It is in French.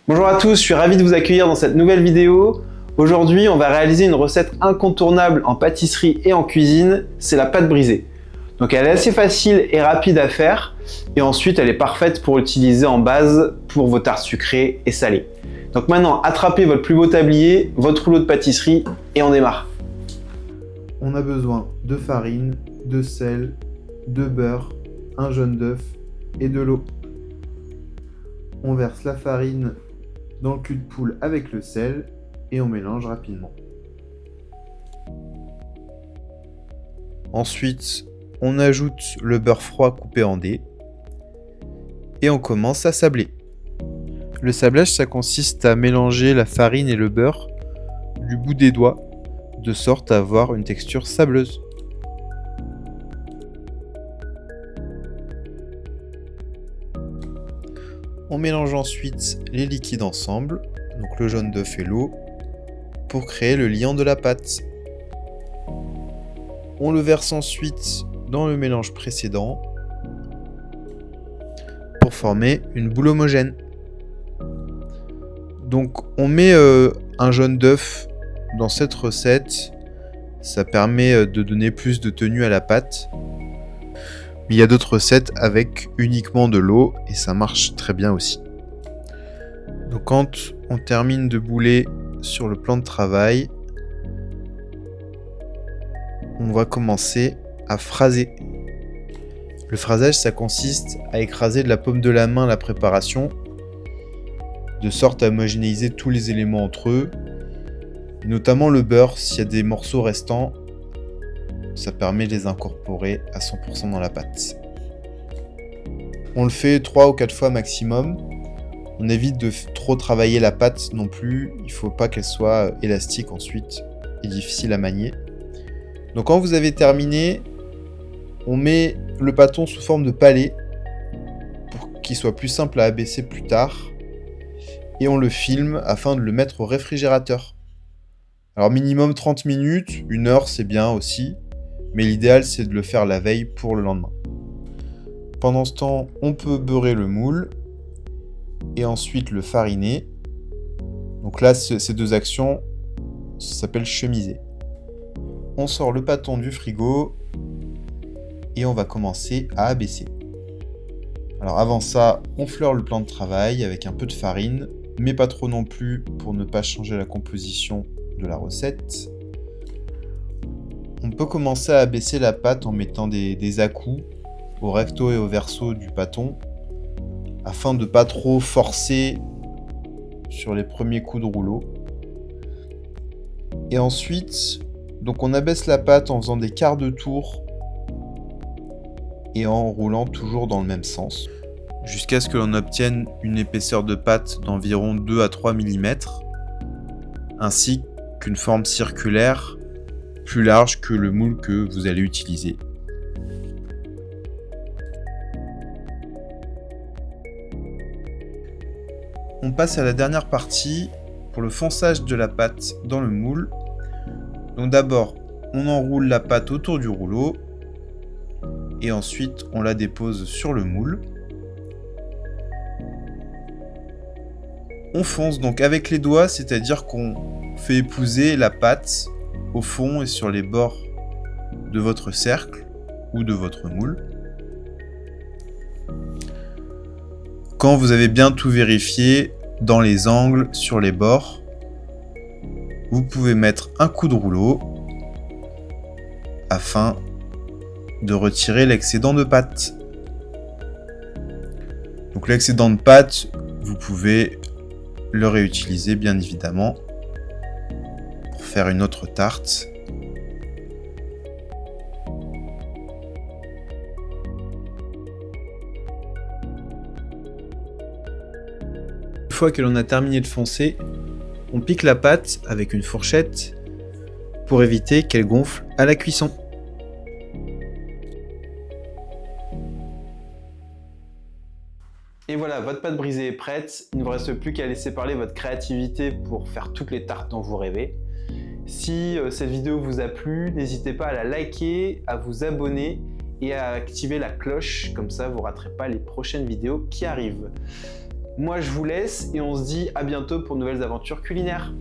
Bonjour à tous, je suis ravi de vous accueillir dans cette nouvelle vidéo. Aujourd'hui, on va réaliser une recette incontournable en pâtisserie et en cuisine, c'est la pâte brisée. Donc elle est assez facile et rapide à faire et ensuite elle est parfaite pour utiliser en base pour vos tartes sucrées et salées. Donc maintenant, attrapez votre plus beau tablier, votre rouleau de pâtisserie et on démarre. On a besoin de farine, de sel, de beurre, un jaune d'œuf et de l'eau. On verse la farine dans le cul de poule avec le sel et on mélange rapidement. Ensuite, on ajoute le beurre froid coupé en dés et on commence à sabler. Le sablage, ça consiste à mélanger la farine et le beurre du bout des doigts de sorte à avoir une texture sableuse. On mélange ensuite les liquides ensemble, donc le jaune d'œuf et l'eau, pour créer le liant de la pâte. On le verse ensuite dans le mélange précédent pour former une boule homogène. Donc on met un jaune d'œuf dans cette recette, ça permet de donner plus de tenue à la pâte. Mais il y a d'autres recettes avec uniquement de l'eau et ça marche très bien aussi. Donc quand on termine de bouler sur le plan de travail, on va commencer à phraser. Le phrasage, ça consiste à écraser de la paume de la main la préparation, de sorte à homogénéiser tous les éléments entre eux, et notamment le beurre, s'il y a des morceaux restants, ça permet de les incorporer à 100% dans la pâte. On le fait 3 ou 4 fois maximum. On évite de trop travailler la pâte non plus, il ne faut pas qu'elle soit élastique ensuite et difficile à manier. Donc quand vous avez terminé, on met le bâton sous forme de palette pour qu'il soit plus simple à abaisser plus tard. Et on le filme afin de le mettre au réfrigérateur. Alors minimum 30 minutes, 1 heure c'est bien aussi, mais l'idéal c'est de le faire la veille pour le lendemain. Pendant ce temps, on peut beurrer le moule et ensuite le fariner. Donc là, ces deux actions, ça s'appelle chemiser. On sort le pâton du frigo et on va commencer à abaisser. Alors avant ça, on fleure le plan de travail avec un peu de farine, mais pas trop non plus pour ne pas changer la composition de la recette. On peut commencer à abaisser la pâte en mettant des à-coups au recto et au verso du bâton afin de ne pas trop forcer sur les premiers coups de rouleau. Et ensuite, donc on abaisse la pâte en faisant des quarts de tour et en roulant toujours dans le même sens jusqu'à ce que l'on obtienne une épaisseur de pâte d'environ 2 à 3 mm ainsi qu'une forme circulaire plus large que le moule que vous allez utiliser. On passe à la dernière partie pour le fonçage de la pâte dans le moule. Donc d'abord, on enroule la pâte autour du rouleau et ensuite on la dépose sur le moule. On fonce donc avec les doigts, c'est-à-dire qu'on fait épouser la pâte au fond et sur les bords de votre cercle ou de votre moule. Quand vous avez bien tout vérifié dans les angles, sur les bords, vous pouvez mettre un coup de rouleau afin de retirer l'excédent de pâte. Donc l'excédent de pâte, vous pouvez le réutiliser bien évidemment pour faire une autre tarte. Une fois que l'on a terminé de foncer, on pique la pâte avec une fourchette pour éviter qu'elle gonfle à la cuisson. Et voilà, votre pâte brisée est prête. Il ne vous reste plus qu'à laisser parler votre créativité pour faire toutes les tartes dont vous rêvez. Si cette vidéo vous a plu, n'hésitez pas à la liker, à vous abonner et à activer la cloche, comme ça vous ne raterez pas les prochaines vidéos qui arrivent. Moi je vous laisse et on se dit à bientôt pour de nouvelles aventures culinaires.